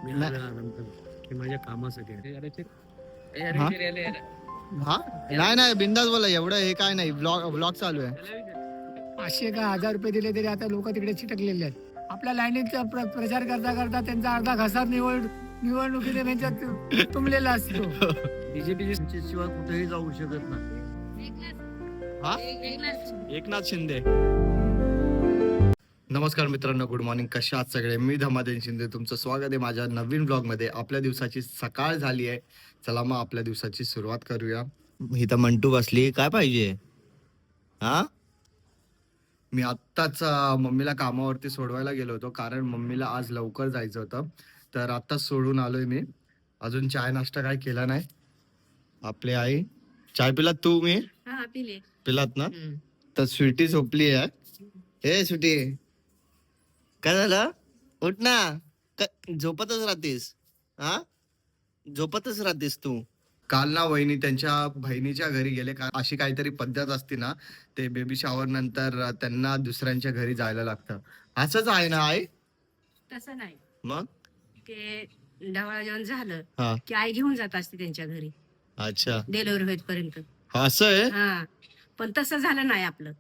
मी नाही. आराम करतो की माझ्या कामासाठी आहे. हा? हा नाही बिंदास बोला, एवढं हे काय नाही, ब्लॉग ब्लॉग चालू आहे. 500 का 1000 रुपये दिले तरी आता लोक तिकडे चिटकलेले आहेत. आपल्या लाईनीचा प्रचार करता करता त्यांचा अर्धा घसा निवडणुकीने त्यांच्यात तुंबलेला असतो. बीजेपी शिवाय कुठेही जाऊ शकत नाही. हा? एकनाथ शिंदे. नमस्कार मित्रांनो, गुड मॉर्निंग. कशा आहात सगळे? मी धमादेन शिंदे, तुमचं स्वागत आहे माझ्या नवीन ब्लॉग मध्ये. आपल्या दिवसाची सकाळ झाली आहे. चला मग आपल्या दिवसाची सुरुवात करूया. इथं मंटू बसली, काय पाहिजे? हा, मी आत्ताच मम्मीला कामावरती सोडवायला गेलो होतो, कारण मम्मीला आज लवकर जायचं होतं. तर आत्ताच सोडून आलोय मी. अजून चाय नाश्ता काय केला नाही. आपली आई चाय पिलात? तू? मी पिलात ना? तर स्वीटी झोपली आहे. हे स्वीटी, काय झालं? उठ ना. झोपतच राहतेस? हा, झोपतच राहतेस तू. काल ना वहिनी त्यांच्या बहिणीच्या घरी गेले. का अशी काहीतरी पद्धत असते ना, ते बेबी शॉवर नंतर त्यांना दुसऱ्यांच्या घरी जायला लागतं. असंच आहे ना आई? तसं नाही, मग ते ढवळा जेवण झालं हा, की आई घेऊन जात असते त्यांच्या घरी अच्छा, डिलिव्हरी होईपर्यंत. असं आहे. हा, पण तसं झालं नाही आपलं.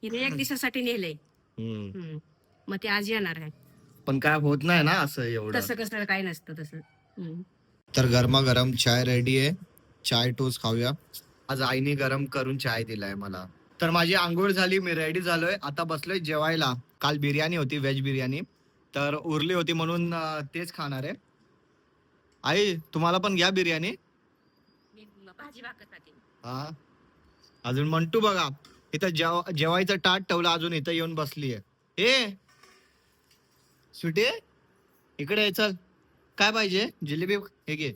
हिने एक दिवसासाठी नेलंय. हम्म. मग ते आज येणार आहे. पण काय होत नाही ना असं एवढं. तसं कसं काही नसतं तसं. तर गरमागरम चाय रेडी आहे. चाय टोस्ट खाऊया. आज आईने गरम करून चाय दिलाय मला. तर माझी आंघोळ झाली, मी रेडी झालोय. आता बसलोय जेवायला. काल बिर्याणी होती, व्हेज बिर्याणी, तर उरली होती म्हणून तेच खाणार आहे. आई, तुम्हाला पण घ्या बिर्याणी. मी भाजी भाकरसाठी. हा, अजून मंटू बघा, इथं जेवायचं ताट ठेवलं, अजून इथं येऊन बसली आहे. ए सुटे, इकडे ये, चल. काय पाहिजे? जिलेबी? हे घे,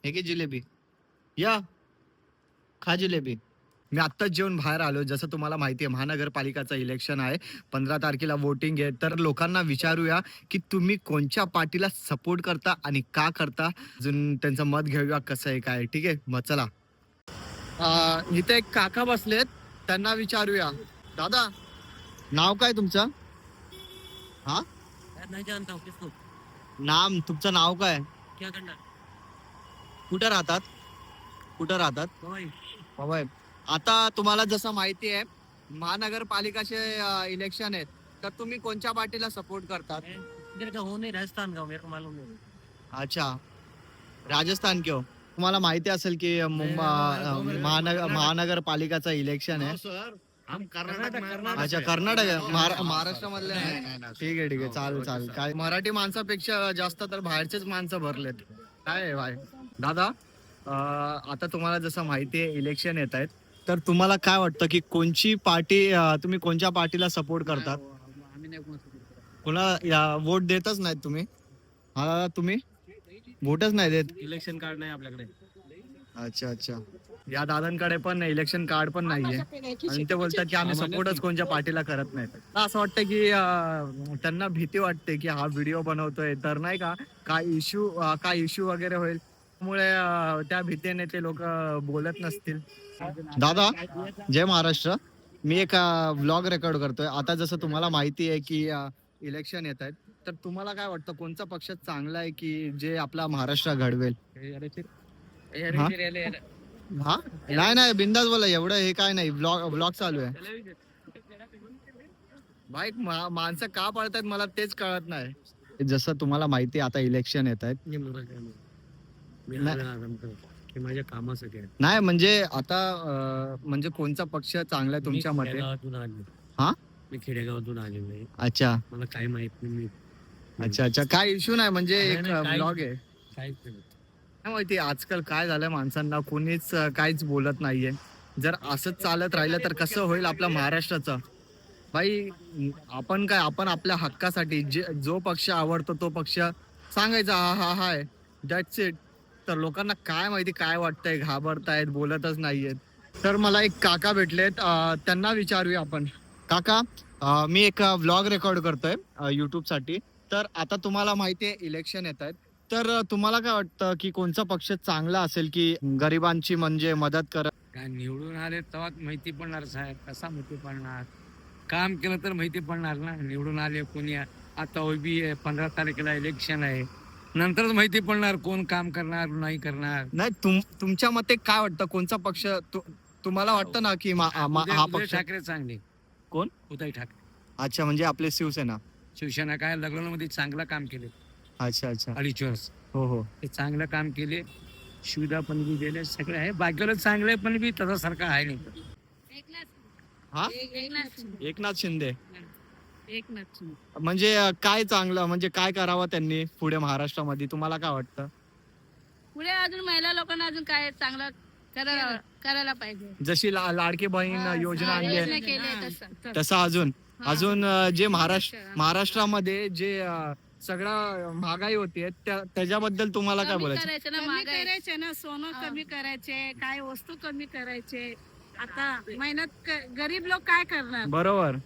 हे घे जिलेबी. या, खा जिलेबी. मी आत्ताच जेवून बाहेर आलो. जसं तुम्हाला माहिती आहे, महानगरपालिकाचं इलेक्शन आहे. 15 तारखेला वोटिंग आहे. तर लोकांना विचारूया की तुम्ही कोणत्या पार्टीला सपोर्ट करता आणि का करता. अजून त्यांचं मत घेऊया कसं आहे काय. ठीक आहे, मग चला. इथे एक काका बसलेत, त्यांना विचारूया. दादा, नाव काय तुमचं? हा, नाही जानता हूं किसको. नाम तुमचं नाव काय? क्या करना कुठं राहतात? कुठं राहतात? भाई? बाबा, आता तुम्हाला जसं माहिती आहे, महानगरपालिकाचे इलेक्शन आहेत. तर तुम्ही कोणत्या पार्टीला सपोर्ट करतात? इधर का हूँ नहीं, राजस्थान का हूँ, मेरे को मालूम नहीं. अच्छा, राजस्थान क्यों? तुम्हाला माहिती असेल की महानगरपालिकाचं इलेक्शन आहे. सर, हम कर्नाटक. अच्छा, कर्नाटक आहे. महाराष्ट्रामधले ठीक आहे, ठीक आहे, चालेल चालेल. काय मराठी माणसापेक्षा जास्त तर बाहेरचेच माणसं भरलेत. काय आहे भाई. दादा, आता तुम्हाला जसं माहिती आहे, इलेक्शन येत आहेत. तर तुम्हाला काय वाटतं की कोणची पार्टी, तुम्ही कोणत्या पार्टीला सपोर्ट करतात? आम्ही नाही कोणाचं support करत. कोणा वोट देतच नाहीत तुम्ही? हा, तुम्ही वोटच नाही देत? इलेक्शन कार्ड नाही आपल्याकडे. अच्छा अच्छा. या दादांकडे पण इलेक्शन कार्ड पण नाहीये, आणि ते बोलतात की आम्ही सपोर्टच कोणत्या पार्टीला करत नाही. असं वाटतं की त्यांना भीती वाटते की हा व्हिडिओ बनवतोय तर नाही का काय इश्यू वगैरे होईल, त्यामुळे त्या भीतीने ते लोक बोलत नसतील. दादा, जय महाराष्ट्र. मी एक व्लॉग रेकॉर्ड करतोय. आता जसं तुम्हाला माहिती आहे की इलेक्शन येत आहेत, तर तुम्हाला काय वाटतं कोणचा पक्ष चांगला आहे की जे आपला महाराष्ट्र घडवेल? हा? हा, नाही बिंदास बोला, एवढं हे काय नाही, ब्लॉग चालू आहे. भाई, माणसं का पळतात मला तेच कळत नाही. जसं तुम्हाला माहिती आहे, आता इलेक्शन येत आहेत. मी आराम करतो की माझ्या कामासाठी आहे. नाही म्हणजे आता म्हणजे कोणचा पक्ष चांगला आहे तुमच्या मी मते? खेडेगावातून आलो. हा? मी खेडेगावातून आलेलो आहे. अच्छा मला काही माहित नाही. अच्छा अच्छा, काय इश्यू नाही, म्हणजे एक नाही, काही- ब्लॉग आहे. काहीच नाही. काय माहिती आजकाल काय झालंय, माणसांना कोणीच काहीच बोलत नाहीये. जर असंच चालत राहिलं तर कसं होईल आपल्या महाराष्ट्राचं? भाई, आपण आपल्या हक्कासाठी जो पक्ष आवडतो तो पक्ष सांगायचा, हा हा हाय, दॅट्स इट. तर लोकांना काय माहिती काय वाटतंय, घाबरतायत, बोलतच नाहीयेत. तर मला एक काका भेटलेत, त्यांना विचारूया आपण. काका, मी एक व्लॉग रेकॉर्ड करतोय युट्यूब साठी. तर आता तुम्हाला माहिती आहे इलेक्शन येत आहेत, तर तुम्हाला काय वाटतं की कोणचा पक्ष चांगला असेल की गरिबांची म्हणजे मदत करत? काय निवडून आले तेव्हा माहिती पडणार साहेब, कसा माहिती पडणार? काम केलं तर माहिती पडणार ना. निवडून आले कोणी. आता उभी आहे, 15 तारखेला इलेक्शन आहे. नंतरच माहिती पडणार कोण काम करणार नाही करणार. नाही तुमच्या मते काय वाटतं कोणचा पक्ष तुम्हाला वाटतं ना की हा उद्धव पक्ष ठाकरे चांगले. कोण? उद्धव ठाकरे. अच्छा म्हणजे आपले शिवसेना. शिवसेना काय लग्नामध्ये चांगलं काम केले. अच्छा अच्छा. अडीच वर्ष हो हो. ते चांगलं काम केले. सुविधा पण बी दिले सगळे आहे. बाकीला चांगले पण बी तसा सारखं आहे नाही. हा एकनाथ शिंदे. एकनाथ म्हणजे काय चांगलं म्हणजे काय करावं त्यांनी पुढे महाराष्ट्रामध्ये तुम्हाला काय वाटतं? पुढे अजून महिला लोकांना अजून काय चांगलं करायला पाहिजे. जशी लाडकी बहीण योजना आणली आहे, केले तसं अजून जे महाराष्ट्रामध्ये जे सगळं महागाई होतीये त्याच्याबद्दल तुम्हाला काय बोलायचं? करायचे ना सोनं कमी करायचे, काय वस्तू कमी करायचे. आता मेहनत गरीब लोक काय करणार? बरोबर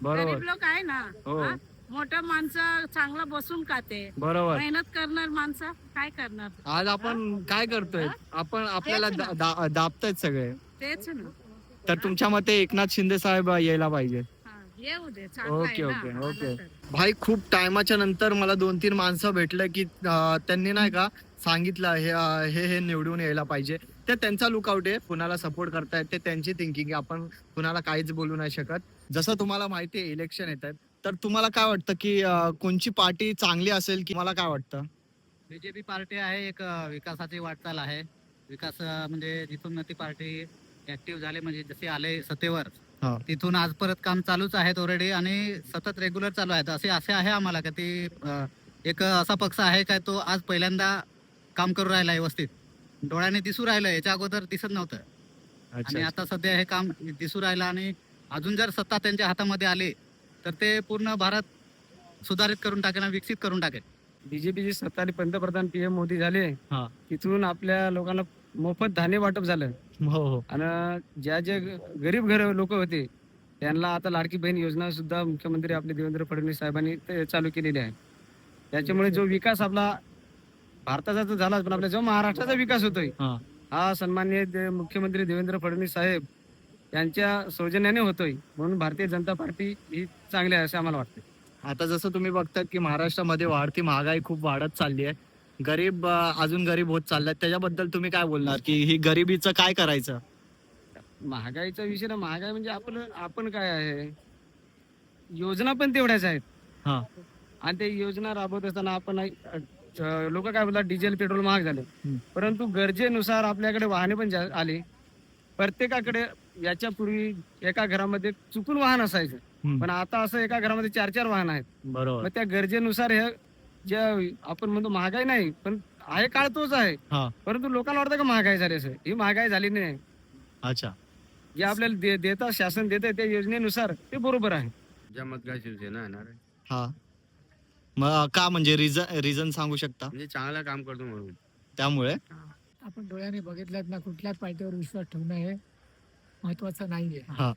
बरोबर. गरीब लोक आहे ना, हो. मोठं माणसं चांगलं बसून खाते, बरोबर. मेहनत करणार माणसं काय करणार? आज आपण काय करतोय? आपण आपल्याला दाबतायत सगळे. तेच ना. तर तुमच्या मते एकनाथ शिंदे साहेब यायला पाहिजे. येऊ दे. Okay okay okay. भाई खूप टायमाच्या नंतर मला 2-3 माणसं भेटलं की त्यांनी नाही का सांगितलं हे निवडून यायला पाहिजे. ते त्यांचा लुकआउट आहे, कुणाला सपोर्ट करतायत ते त्यांची थिंकिंग आहे. आपण कुणाला काहीच बोलू नाही शकत. जसं तुम्हाला माहिती आहे इलेक्शन येत आहेत, तर तुम्हाला काय वाटतं की कोणची पार्टी चांगली असेल की मला काय वाटतं? बीजेपी पार्टी आहे एक विकासाची वाटचाल आहे. विकास म्हणजे जिथून ती पार्टी ऍक्टिव्ह झाले म्हणजे जसे आले सत्तेवर हा. तिथून आज परत काम चालूच आहेत ऑलरेडी आणि सतत रेग्युलर चालू आहेत. असे आहे आम्हाला का ती एक असा पक्ष आहे का तो आज पहिल्यांदा काम करू राहिला व्यवस्थित, डोळ्याने दिसू राहिलं, याच्या अगोदर दिसत नव्हतं. आणि आता सध्या हे काम दिसू राहिलं आणि अजून जर सत्ता त्यांच्या हातामध्ये आली तर ते पूर्ण भारत सुधारित करून टाकेल आणि विकसित करून टाकेल. बीजेपीची सत्ता पंतप्रधान PM मोदी झाले. हा. तिथून आपल्या लोकांना मोफत धान्य वाटप झालं. हो हो. आणि जे गरीब लोक होते त्यांना आता लाडकी बहीण योजना सुद्धा मुख्यमंत्री आपले देवेंद्र फडणवीस साहेबांनी ते चालू केलेली आहे. त्याच्यामुळे जो विकास आपला भारताचा तर झालाच, पण आपल्या जो महाराष्ट्राचा विकास होतोय हा सन्माननीय मुख्यमंत्री देवेंद्र फडणवीस साहेब यांच्या सौजन्याने होतोय. म्हणून भारतीय जनता पार्टी ही चांगली आहे असं आम्हाला वाटतं. आता जसं तुम्ही बघतात की महाराष्ट्रामध्ये वाढती महागाई खूप वाढत चालली आहे, गरीब अजून गरीब होत चाललाय, त्याच्याबद्दल तुम्ही काय बोलणार की ही गरिबीचं काय करायचं? महागाईचा विषय ना, महागाई म्हणजे आपण काय आहे, योजना पण तेवढ्याच आहेत. हा. आणि ते योजना राबवत असताना आपण लोक काय बोलतात डिझेल पेट्रोल महाग झाले, परंतु गरजेनुसार आपल्याकडे वाहने पण आले. प्रत्येकाकडे याच्या पूर्वी एका घरामध्ये चुकून वाहन असायचं, पण आता असं एका घरामध्ये 4-4 वाहन आहेत. बरोबर. मग त्या गरजेनुसार हे जे आपण म्हणतो महागाई नाही, पण आहे काळ तोच आहे. हा. परंतु लोकांना वाटतं का महागाई झाली, असं ही महागाई झाली नाही. अच्छा. जे आपल्याला देतात शासन देत त्या योजनेनुसार ते बरोबर आहे. काय शिवसेना येणार आहे हा. मग का म्हणजे रिझन सांगू शकता? म्हणजे चांगलं काम करतो म्हणून. त्यामुळे आपण डोळ्याने बघितलं ना, कुठल्याच पार्टीवर विश्वास ठेवणं हे महत्वाचं नाहीये. हा.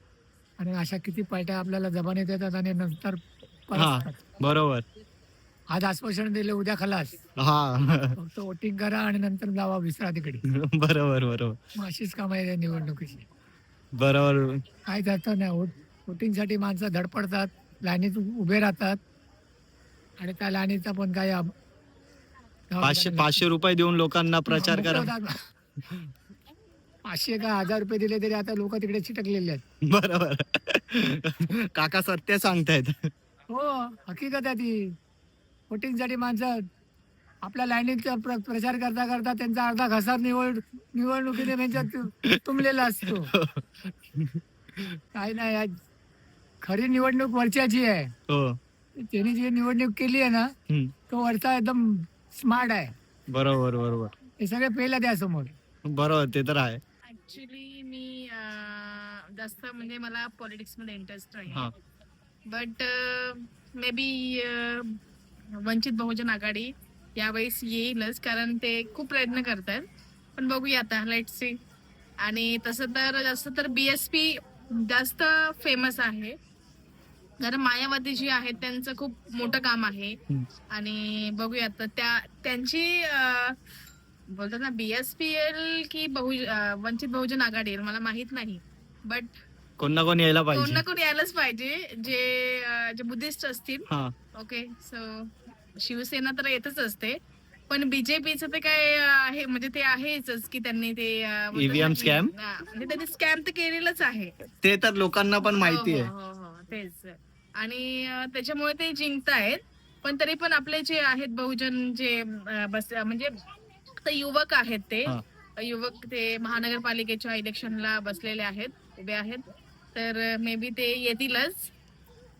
आणि अशा किती पार्ट्या आपल्याला जबाने देतात आणि नंतर हा. परत बरोबर. आज आश्वासन दिले उद्या खलास. हा. फक्त वोटिंग करा आणि नंतर जावा विसरा तिकडे. बरोबर बरोबर मग अशीच काम आहे निवडणुकीची. बरोबर. काय जातं नाही, वोटिंग साठी माणसं धडपडतात, लाईनीत उभे राहतात आणि त्या लाईनीचा पण काय 500 रुपये देऊन लोकांना प्रचार करा. 500 का 1000 रुपये दिले तरी आता लोक तिकडे चिटकलेले आहेत. बरोबर. काका सत्य सांगतायत. हो, हकीकत आहे ती. वोटिंग साठी माणसं आपल्या लाईनीचा प्रचार करता करता त्यांचा अर्धा घसा निवडणुकीने त्यांच्यात तुंबलेला असतो. काय नाही, खरी निवडणूक वरच्याची आहे. हो. त्यांनी जी निवडणूक केली आहे ना, तो वरचा एकदम स्मार्ट आहे. बरोबर बरोबर. हे सगळे पेला द्या समोर. बरोबर, ते तर आहे. ऍक्च्युली मी जास्त म्हणजे मला पॉलिटिक्स मध्ये इंटरेस्ट हा. आहे, but may be Vanchit Bahujan आघाडी यावेळेस येईलच, कारण ते खूप प्रयत्न करतात. पण बघूया आता, लेट्स सी. आणि तसं तर जास्त तर BSP जास्त फेमस आहे, कारण मायावती जी आहेत त्यांचं खूप मोठं काम आहे. आणि बघूया आता त्यांची बोलतात ना BSPL की वंचित बहुजन आघाडी मला माहित नाही, बट कोण ना कोण यायला कोण पाहिजे. ना कोण यायलाच पाहिजे जे बुद्धिस्ट असतील. हा. ओके, सो शिवसेना तर येतच असते, पण बीजेपीचं ते काय आहे म्हणजे ते आहेच की त्यांनी ते म्हणतात ना EVM की- scam? हा, म्हणजे त्यांनी स्कॅम तर केलेलंच आहे. ते तर लोकांना पण माहिती हो, आहे. हो, हो, हो, तेच. आणि त्याच्यामुळे ते जिंकतायत. पण तरी पण आपले जे आहेत बहुजन जे बस म्हणजे फक्त युवक आहेत ते हा. युवक ते महानगरपालिकेच्या इलेक्शनला बसलेले आहेत उभे आहेत. तर मे बी ते येतीलच.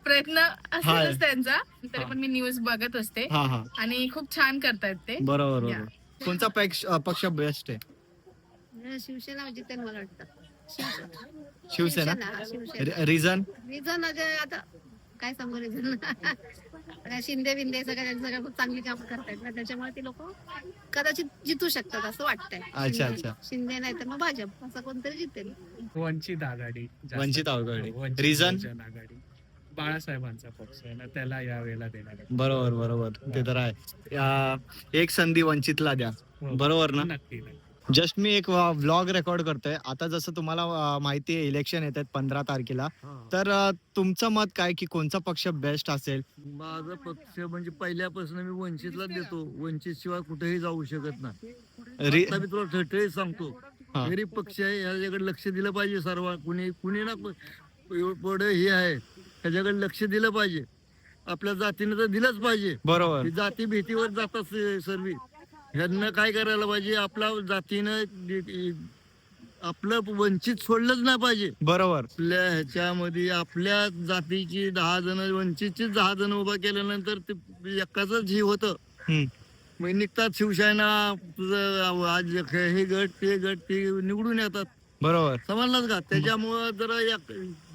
प्रयत्न असेलच त्यांचा. तरी पण मी न्यूज बघत असते हा हा आणि खूप छान करतायत ते. बरोबर या. बरोबर. कोणता पक्ष बेस्ट आहे? शिवसेना जितेल मला वाटतं. शिवसेना. शिवसेना. रिझन? रिझन आता काय सांगू रिझन शिंदे बिंदे सगळं खूप चांगली कामं करतायत ना त्याच्यामुळे ते लोक कदाचित जितू शकतात असं वाटतंय. अच्छा, अच्छा. शिंदे नाही तर मग भाजप असं कोणतरी जितेल. वंचित आघाडी जास्त. वंचित आघाडी. वंचित Reason? बहुजन आघाडी बाळासाहेबांचा पक्ष आहे ना त्याला यावेळेला देणार आहे. बरोबर बरोबर ते तर आहे. एक संधी वंचितला द्या. हो. बरोबर ना? नक्की नक्की. जस्ट मी एक व्लॉग रेकॉर्ड करतोय आता. जसं तुम्हाला माहिती आहे इलेक्शन येत आहेत 15 तारखेला. तर तुमचं मत काय की कोणचा पक्ष बेस्ट असेल? माझा पक्ष म्हणजे पहिल्यापासून मी वंचितला देतो. वंचित शिवाय कुठेही जाऊ शकत नाही. आता मी तुला ठळठळीत सांगतो. हा. गरीब पक्ष आहे ह्याच्याकडे लक्ष दिलं पाहिजे. सर्व कुणी ना पुढे हे आहे ह्याच्याकडे लक्ष दिलं पाहिजे. आपल्या जातीनं तर दिलंच पाहिजे. बरोबर ही जाती भीतीवर जातात सर्व. ह्यांना काय करायला पाहिजे आपल्या जातीनं आपलं वंचित सोडलंच नाही पाहिजे. बरोबर आपल्या ह्याच्यामध्ये आपल्या जातीची 10 जण वंचितची 10 जण उभा केल्यानंतर ते एकाच हे होतं. हम्म. मग निघतात शिवसेना तुझं आज हे गट ते निवडून येतात. बरोबर समजलाच का? त्याच्यामुळं जरा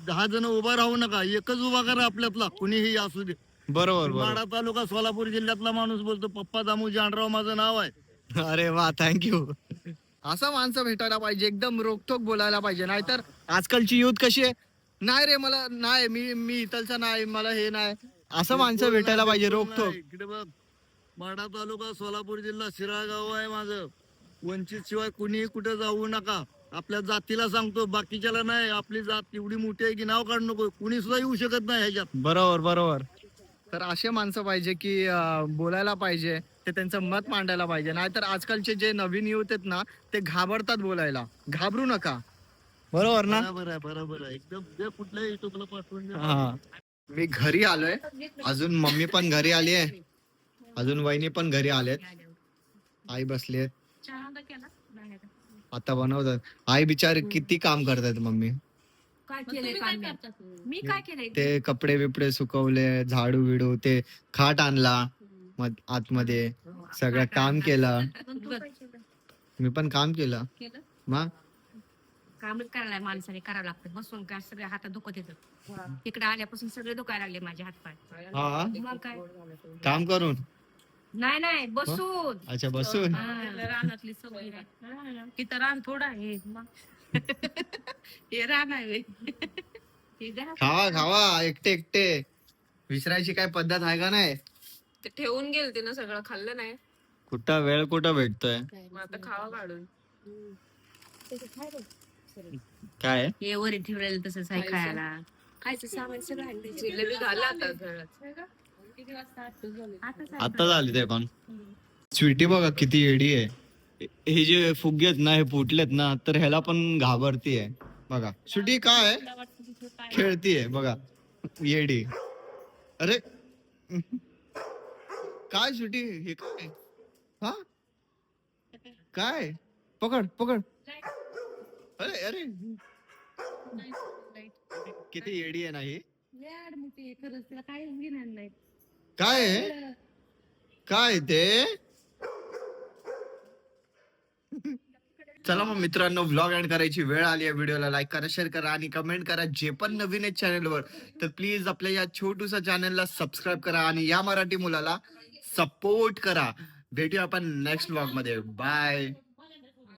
10 जण उभा राहू नका. एकच उभा करा आपल्यातला कुणीही असू दे. बरोबर माढा बरोबर. तालुका सोलापूर जिल्ह्यातला माणूस बोलतो पप्पा दामू जानराव माझं नाव आहे. अरे वा थँक्यू. असं माणसं भेटायला पाहिजे. एकदम रोकटोक बोलायला पाहिजे. नाहीतर आजकालची युथ कशी आहे, नाही रे मला नाही मी इथलचा नाही मला हे नाही, असं माणसं भेटायला पाहिजे रोकटोक. इकडे बघ माढा तालुका सोलापूर जिल्हा शिराळ गाव आहे माझं. वंचित शिवाय कुणीही कुठे जाऊ नका. आपल्या जातीला सांगतो बाकीच्याला नाही. आपली जात एवढी मोठी आहे की नाव काढू नको. कुणी सुद्धा येऊ शकत नाही ह्याच्यात. बरोबर बरोबर. तर असे माणसं पाहिजे की बोलायला पाहिजे, ते त्यांचं मत मांडायला पाहिजे. नाहीतर आजकालचे जे नवीन युथ आहेत ना ते घाबरतात बोलायला. घाबरू नका. बरोबर ना? बरोबर आहे एकदम. जे कुठल्याही युट्यूबला पाठवून द्या. हा. मी घरी आलोय. अजून मम्मी पण घरी आली आहे. अजून वहिनी पण घरी आलेत. आई बसली आता बनवतात. आई बिचारी किती काम करतात मम्मी. काय केलंय मी काय केलंय ते कपडे बिपडे सुकवले, झाडू बिडू, ते खाट आणला आतमध्ये, सगळं काम केलं. मी पण काम केलं. मग कामच करायला माणसाने करावं लागतं. बसून काय सगळे हातात दुखत येतं. तिकडे आल्यापासून सगळे दुखायला लागले माझे हातपाय. हा मग काय काम करून. नाही बसून. अच्छा बसून. रानातली सवय तिथं रान थोडं आहे मग हे रान आहे खावा खावा एकटे एकटे. विसरायची काय पद्धत आहे का नाही? ते ठेवून गेलते ना सगळं खाल्लं नाही. कुठं वेळ कुठं भेटतोय. मग आता खावा काढून. काय हे वरी ठेवलेलं तसंच आहे खायला. खायचं सामान सगळं आणलंय. जिलेबी झालं आता घरात. आता झाली ते पण. स्वीटी बघा किती येडी आहे. हे जे फुगे आहेत ना हे फुटलेत ना तर ह्याला पण घाबरतीये. बघा स्वीटी काय खेळतीये बघा येडी. अरे काय स्वीटी हे काय? हा काय? पकड पकड. अरे अरे किती येडी आहे ना ही. काय घेणार नाही. काय आहे? काय ते? चला मग मित्रांनो व्लॉग एंड करायची वेळ आली आहे. व्हिडिओला लाईक करा, शेअर करा आणि कमेंट करा. जे पण नवीन आहेत चॅनलवर तर प्लीज आपल्या या छोटूसा चॅनलला सबस्क्राईब करा आणि या मराठी मुलाला सपोर्ट करा. भेटूया आपण नेक्स्ट व्लॉग मध्ये. बाय.